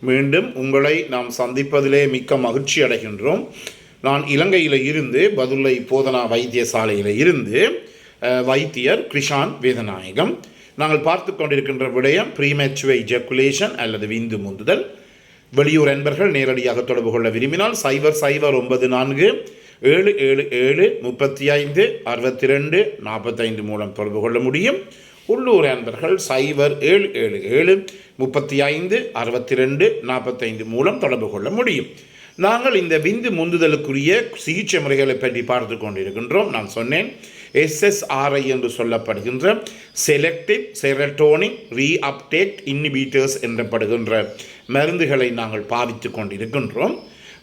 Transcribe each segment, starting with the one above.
மீண்டும் உங்களை நாம் சந்திப்பதிலே மிக்க மகிழ்ச்சி அடைகின்றோம். நான் இலங்கையில் இருந்து பதுளை போதனா வைத்தியசாலையில் இருந்து வைத்தியர் கிருஷான் வேதநாயகம். நாங்கள் பார்த்து கொண்டிருக்கின்ற விடயம் ப்ரீமெச்சுவை எஜக்குலேஷன் அல்லது விந்து முந்துதல். வெளியூர் அன்பர்கள் நேரடியாக தொடர்பு கொள்ள விரும்பினால் 009774535262 மூலம் தொடர்பு கொள்ள முடியும். உள்ளூர் அன்பர்கள் 0777356245 மூலம் தொடர்பு கொள்ள முடியும். நாங்கள் இந்த விந்து முந்துதலுக்குரிய சிகிச்சை முறைகளை பற்றி பார்த்து கொண்டிருக்கின்றோம். நான் சொன்னேன், SSRI என்று சொல்லப்படுகின்ற செலக்டிவ் செரட்டோனின் ரீஅப்டேக் இன்ஹிபிட்டர்ஸ் என்றப்படுகின்ற மருந்துகளை நாங்கள் பாவித்து கொண்டிருக்கின்றோம்.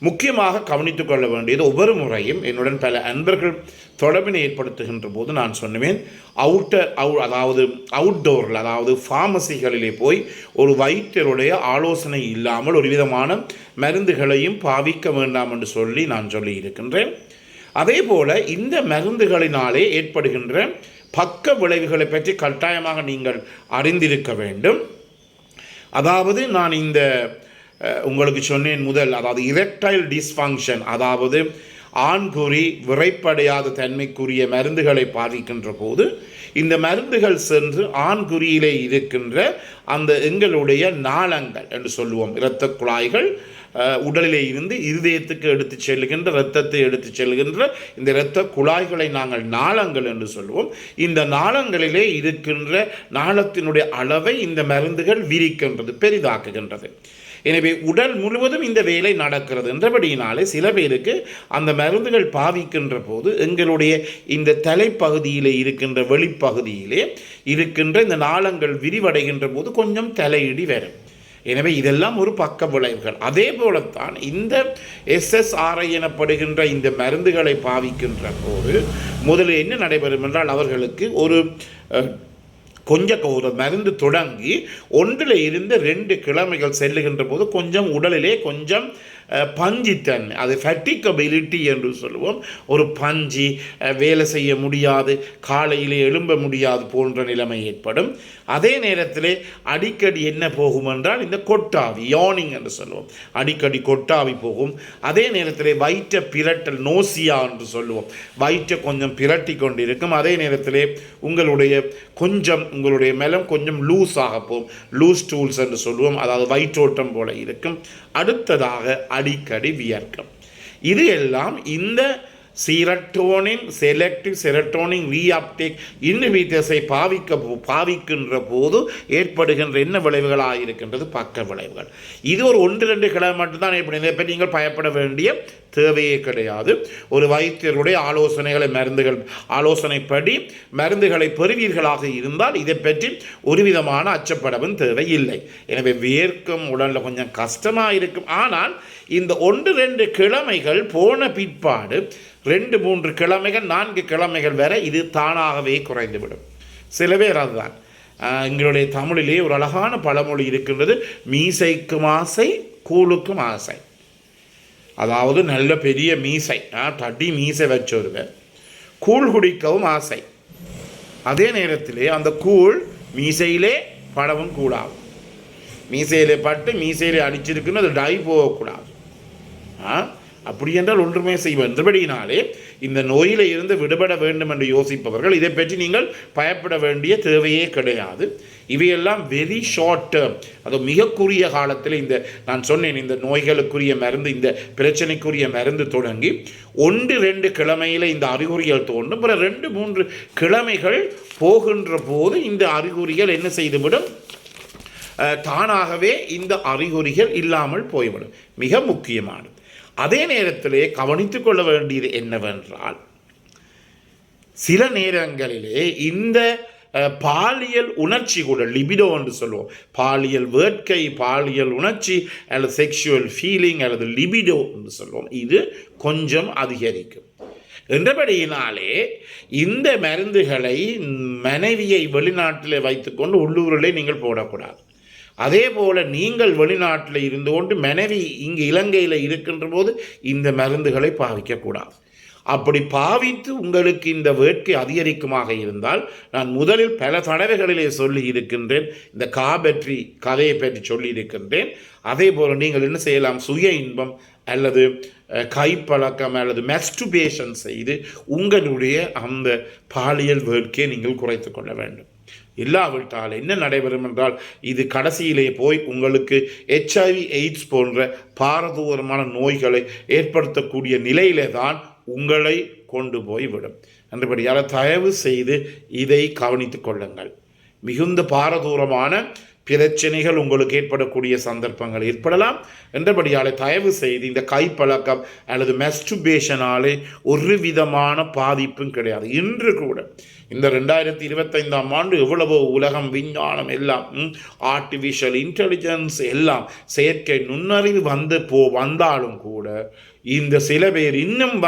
முக்கியமாக கவனித்துக் கொள்ள வேண்டியது, ஒவ்வொரு முறையும் என்னுடன் பல அன்பர்கள் தொடர்பினை ஏற்படுத்துகின்ற போது நான் சொன்னேன், அவுட்டோரில் அதாவது ஃபார்மசிகளிலே போய் ஒரு வைத்தியருடைய ஆலோசனை இல்லாமல் ஒரு விதமான மருந்துகளையும் பாவிக்க வேண்டாம் என்று சொல்லி நான் சொல்லி இருக்கின்றேன். அதே போல் இந்த மருந்துகளினாலே ஏற்படுகின்ற பக்க விளைவுகளை பற்றி கட்டாயமாக நீங்கள் அறிந்திருக்க வேண்டும். அதாவது நான் இந்த உங்களுக்கு சொன்னேன் முதல், அதாவது இரெக்டைல் டிஸ்ஃபங்க்ஷன், அதாவது ஆண்குறி விரைப்படையாத தன்மைக்குரிய மருந்துகளை பாதிக்கின்ற போது இந்த மருந்துகள் சென்று ஆண்குறியிலே இருக்கின்ற அந்த எங்களுடைய நாளங்கள் என்று சொல்லுவோம், இரத்த குழாய்கள், உடலிலே இருந்து இருதயத்துக்கு எடுத்து செல்கின்ற இரத்தத்தை எடுத்து செல்கின்ற இந்த இரத்த குழாய்களை நாங்கள் நாளங்கள் என்று சொல்லுவோம். இந்த நாளங்களிலே இருக்கின்ற நாளத்தினுடைய அளவை இந்த மருந்துகள் விரிக்கின்றது, பெரிதாக்குகின்றது. எனவே உடல் முழுவதும் இந்த வேலை நடக்கிறது என்றபடியினாலே சில பேருக்கு அந்த மருந்துகள் பாவிக்கின்ற போது எங்களுடைய இந்த தலைப்பகுதியிலே இருக்கின்ற வெளிப்பகுதியிலே இருக்கின்ற இந்த நாளங்கள் விரிவடைகின்ற போது கொஞ்சம் தலையிடி வரும். எனவே இதெல்லாம் ஒரு பக்க விளைவுகள். அதே போலத்தான் இந்த SSRI எனப்படுகின்ற இந்த மருந்துகளை பாவிக்கின்ற போது முதலில் என்ன நடைபெறும் என்றால், அவர்களுக்கு ஒரு மருந்து தொடங்கி 1 to 2 கிழமைகள் செல்லுகின்ற போது கொஞ்சம் உடலிலே கொஞ்சம் பஞ்சித்தன்மை, அது ஃபட்டிகபிலிட்டி என்று சொல்லுவோம், ஒரு பஞ்சி, வேலை செய்ய முடியாது, காலையிலே எழும்ப முடியாது போன்ற நிலைமை ஏற்படும். அதே நேரத்திலே அடிக்கடி என்ன போகும் என்றால் இந்த கொட்டாவி, யானிங் என்று சொல்லுவோம், அடிக்கடி கொட்டாவி போகும். அதே நேரத்திலே வயிற்ற பிரட்டல், நோசியா என்று சொல்லுவோம், வயிற்றை கொஞ்சம் பிரட்டி கொண்டிருக்கும். அதே நேரத்திலே உங்களுடைய மெலம் கொஞ்சம் லூஸாக போகும், லூஸ் டூல்ஸ் என்று சொல்லுவோம், அதாவது வயிற்றோட்டம் போல இருக்கும். அடுத்ததாக அடிக்கடி வியர்க்கம். இது எல்லாம் இந்த செலக்டிவ் செரட்டோனின் ரீஅப்டேக் இன்ஹிபிட்டர்ஸை பாவிக்கின்ற போது ஏற்படுகின்ற என்ன விளைவுகளாக இருக்கின்றது? பக்க விளைவுகள். இது ஒரு 1-2 கிழமை மட்டும்தான் ஏற்படும். இதை பற்றி நீங்கள் பயப்பட வேண்டிய தேவையே கிடையாது. ஒரு வைத்தியருடைய ஆலோசனைப்படி மருந்துகளை பெறுவீர்களாக இருந்தால் இதை பற்றி ஒரு விதமான அச்சப்படவும் தேவை இல்லை. எனவே வேர்க்கும், உடலில் கொஞ்சம் கஷ்டமாக இருக்கும். ஆனால் இந்த 1-2 கிழமைகள் போன பிற்பாடு 2-3 கிழமைகள் 4 கிழமைகள் வரை இது தானாகவே குறைந்துவிடும். சில பேர் அதுதான், எங்களுடைய தமிழிலே ஒரு அழகான பழமொழி இருக்கின்றது, மீசைக்கும் ஆசை கூழுக்கும் ஆசை. அதாவது நல்ல பெரிய மீசை, தடி மீசை வச்சொருவர் கூழ் குடிக்கவும் ஆசை. அதே நேரத்திலே அந்த கூழ் மீசையிலே படவும் கூடாது. மீசையிலே பட்டு மீசையிலே அடிச்சிருக்குன்னு அது டை போகக்கூடாது. அப்படி என்றால் ஒன்றுமே செய்வோம் என்றபடியினாலே இந்த நோயில இருந்து விடுபட வேண்டும் என்று யோசிப்பவர்கள் இதை பற்றி நீங்கள் பயப்பட வேண்டிய தேவையே கிடையாது. இவையெல்லாம் வெரி ஷார்ட் டேர்ம், அது மிக குறுகிய காலத்தில் நான் சொன்னேன், இந்த நோய்களுக்குரிய மருந்து, இந்த பிரச்சனைக்குரிய மருந்து தொடங்கி 1-2 கிழமையில் இந்த அறிகுறிகள் தோன்றும். பிற 2-3 கிழமைகள் போகின்ற போது இந்த அறிகுறிகள் என்ன செய்துவிடும்? தானாகவே இந்த அறிகுறிகள் இல்லாமல் போய்விடும். மிக முக்கியமானது. அதே நேரத்திலே கவனித்துக் கொள்ள வேண்டியது என்னவென்றால், சில நேரங்களிலே இந்த பாலியல் உணர்ச்சி கூட, லிபிடோ என்று சொல்லுவோம், பாலியல் வேட்கை, பாலியல் உணர்ச்சி அல்லது செக்ஷுவல் ஃபீலிங் அல்லது லிபிடோ என்று சொல்லுவோம், இது கொஞ்சம் அதிகரிக்கும். என்றபடியினாலே இந்த மருந்துகளை மனைவியை வெளிநாட்டில் வைத்துக்கொண்டு உள்ளூரிலே நீங்கள் போடக்கூடாது. அதே போல் நீங்கள் வெளிநாட்டில் இருந்து கொண்டு மனைவி இங்கு இலங்கையில் இருக்கின்ற போது இந்த மருந்துகளை பாவிக்கக்கூடாது. அப்படி பாவித்து உங்களுக்கு இந்த வேட்கை அதிகரிக்குமாக இருந்தால், நான் முதலில் பல தடவைகளிலே சொல்லி இருக்கின்றேன், இந்த பற்றி கதையை பற்றி சொல்லி இருக்கின்றேன். அதே போல் நீங்கள் என்ன செய்யலாம், சுய இன்பம் அல்லது கைப்பழக்கம் அல்லது மெஸ்டுபேஷன் செய்து உங்களுடைய அந்த பாலியல் வேட்கையை நீங்கள் குறைத்து கொள்ள வேண்டும். இல்லாவிட்டால் என்ன நடைபெறும் என்றால், இது கடைசியிலே போய் உங்களுக்கு HIV AIDS போன்ற பாரதூரமான நோய்களை ஏற்படுத்தக்கூடிய நிலையிலே தான் உங்களை கொண்டு போய் விடும். என்றபடியால் தயவு செய்து இதை கவனித்துக் கொள்ளுங்கள். மிகுந்த பாரதூரமான பிரச்சனைகள் உங்களுக்கு ஏற்படக்கூடிய சந்தர்ப்பங்கள் ஏற்படலாம். என்றபடியாலே தயவு செய்து இந்த கைப்பழக்கம் அல்லது மெஸ்டுபேஷனாலே ஒரு விதமான பாதிப்பும் கிடையாது. இன்று கூட இந்த 2025ஆம் ஆண்டு எவ்வளவோ உலகம், விஞ்ஞானம் எல்லாம், ஆர்டிஃபிஷியல் இன்டெலிஜென்ஸ் எல்லாம், செயற்கை நுண்ணறிவு வந்தாலும் கூட இந்த சில பேர் இன்னும்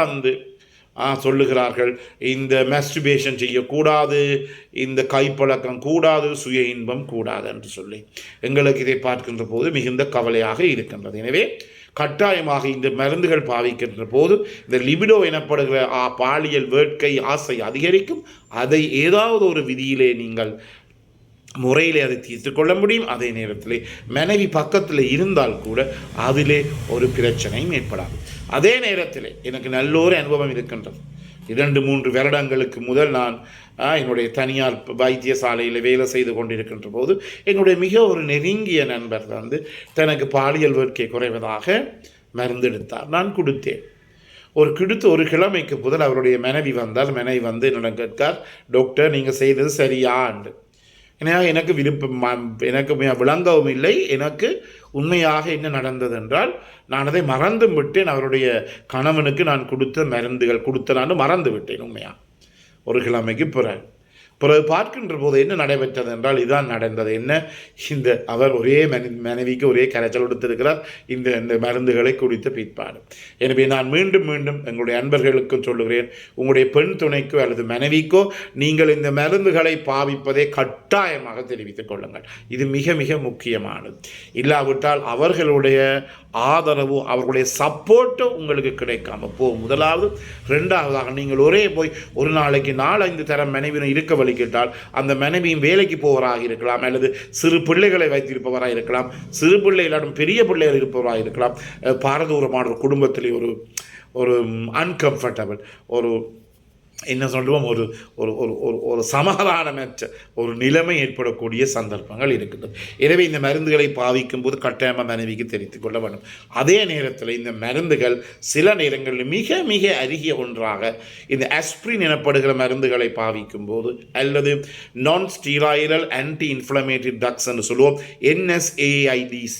சொல்லுகிறார்கள், இந்த மெஸ்டுபேஷன் செய்யக்கூடாது, இந்த கைப்பழக்கம் கூடாது, சுய இன்பம் கூடாது என்று சொல்லி எங்களுக்கு இதை பார்க்கின்ற போது மிகுந்த கவலையாக இருக்கின்றது. எனவே கட்டாயமாக இந்த மருந்துகள் பாவிக்கின்ற போது இந்த லிபிடோ எனப்படுகிற பாலியல் வேட்கை ஆசை அதிகரிக்கும். அதை ஏதாவது ஒரு விதியிலே நீங்கள் முறையிலே அதை தீர்த்து கொள்ள முடியும். அதே நேரத்தில் மனைவி பக்கத்தில் இருந்தால் கூட அதிலே ஒரு பிரச்சனையும் ஏற்படாது. அதே நேரத்தில் எனக்கு நல்ல ஒரு அனுபவம் இருக்கின்றது. 2-3 வருடங்களுக்கு முதல் நான் என்னுடைய தனியார் வைத்தியசாலையில் வேலை செய்து கொண்டிருக்கின்ற போது என்னுடைய மிக ஒரு நெருங்கிய நண்பர் தனக்கு பாலியல் வேட்கை குறைவதாக மருந்து எடுத்தார். நான் கொடுத்தேன். ஒரு கிழமைக்கு முதல் அவருடைய மனைவி வந்தால், மனைவி என்னிடம் கேட்கார், டாக்டர் நீங்கள் செய்தது சரியா என்று. எனக்கு எனக்கு விளங்கவும் இல்லை. எனக்கு உண்மையாக என்ன நடந்தது என்றால், நான் அதை மறந்து விட்டேன். அவருடைய கணவனுக்கு நான் கொடுத்த மருந்துகள் நான் மறந்து விட்டேன். உண்மையாக ஒரு கிழமைக்கு பிறகு பார்க்கின்ற போது என்ன நடைபெற்றது என்றால், இதுதான் நடந்தது. அவர் ஒரே மனைவிக்கு ஒரே கரைச்சல் கொடுத்திருக்கிறார் இந்த மருந்துகளை குடித்த பிற்பாடு. எனவே நான் மீண்டும் எங்களுடைய அன்பர்களுக்கும் சொல்லுகிறேன், உங்களுடைய பெண் துணைக்கோ அல்லது மனைவிக்கோ நீங்கள் இந்த மருந்துகளை பாவிப்பதை கட்டாயமாக தெரிவித்துக் கொள்ளுங்கள். இது மிக மிக முக்கியமானது. இல்லாவிட்டால் அவர்களுடைய ஆதரவு, அவர்களுடைய சப்போர்ட்டோ உங்களுக்கு கிடைக்காம முதலாவது. 2வதாக நீங்கள் போய் ஒரு நாளைக்கு 4-5 தரம் மனைவியும் இருக்க வலிக்கிட்டால் அந்த மனைவியும் வேலைக்கு போவராக இருக்கலாம், அல்லது சிறு பிள்ளைகளை வைத்திருப்பவராக இருக்கலாம், சிறு பிள்ளை இல்லாடும் பெரிய பிள்ளைகள் இருப்பவராக இருக்கலாம். பாரதூரமான ஒரு குடும்பத்திலே ஒரு அன்கம்ஃபர்டபுள், என்ன சொல்லுவோம், ஒரு சமாதானமற்ற ஒரு நிலைமை ஏற்படக்கூடிய சந்தர்ப்பங்கள் இருக்கின்றது. எனவே இந்த மருந்துகளை பாவிக்கும் போது கட்டாயமாக மனைவிக்கு தெரிவித்துக் கொள்ள வேண்டும். அதே நேரத்தில் இந்த மருந்துகள் சில நேரங்களில் மிக மிக அருகிய ஒன்றாக இந்த ஆஸ்பிரின் எனப்படுகிற மருந்துகளை பாவிக்கும் போது, அல்லது நான் ஸ்டீராய்டல் ஆன்டி இன்ஃப்ளமேட்டரி ட்ரக்ஸ் என்று சொல்லுவோம், NSAIDs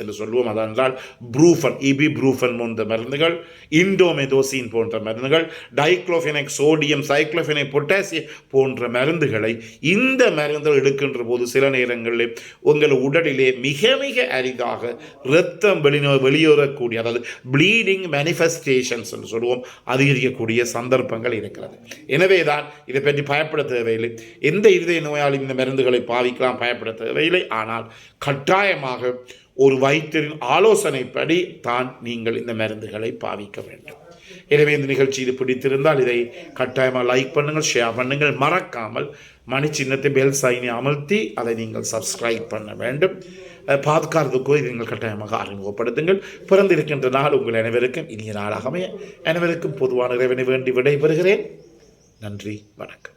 என்று சொல்லுவோம். அதென்றால் ப்ரூஃபன், இபிப்ரூஃபன் போன்ற மருந்துகள், இண்டோமெதோசின் போன்ற மருந்துகள், டைக்ளோஃபெனக் சோடியம், சைக்ளோஃபெனக் பொட்டாசியம் போன்ற மருந்துகளை இந்த மருந்துகள் எடுக்கின்ற போது சில நேரங்களில் உங்கள் உடலிலே மிக மிக அரிதாக இரத்தம் வெளியேறக்கூடிய, அதாவது ப்ளீடிங் மேனிஃபெஸ்டேஷன்ஸ் என்று சொல்லுவோம், அதிகரிக்கக்கூடிய சந்தர்ப்பங்கள் இருக்கிறது. எனவே தான் இதை பற்றி பயப்பட தேவையில்லை. எந்த இருதய நோயாளியும் இந்த மருந்துகளை பாவிக்கலாம், பயப்பட தேவையில்லை. ஆனால் கட்டாயமாக ஒரு வைத்தியரின் ஆலோசனைப்படி தான் நீங்கள் இந்த மருந்துகளை பாவிக்க வேண்டும். எனவே இந்த நிகழ்ச்சி இது பிடித்திருந்தால் இதை கட்டாயமாக லைக் பண்ணுங்கள், ஷேர் பண்ணுங்கள். மறக்காமல் மணி சின்னத்தை பெல் சைனை அமர்த்தி அதை நீங்கள் சப்ஸ்கிரைப் பண்ண வேண்டும். பாதுகாக்கிறதுக்கோ இதை நீங்கள் கட்டாயமாக அறிமுகப்படுத்துங்கள். பிறந்திருக்கின்ற நாள் உங்கள் அனைவருக்கும் இனிய நாளாக அமைய அனைவருக்கும் பொதுவான இறைவனை வேண்டி விடைபெறுகிறேன். நன்றி, வணக்கம்.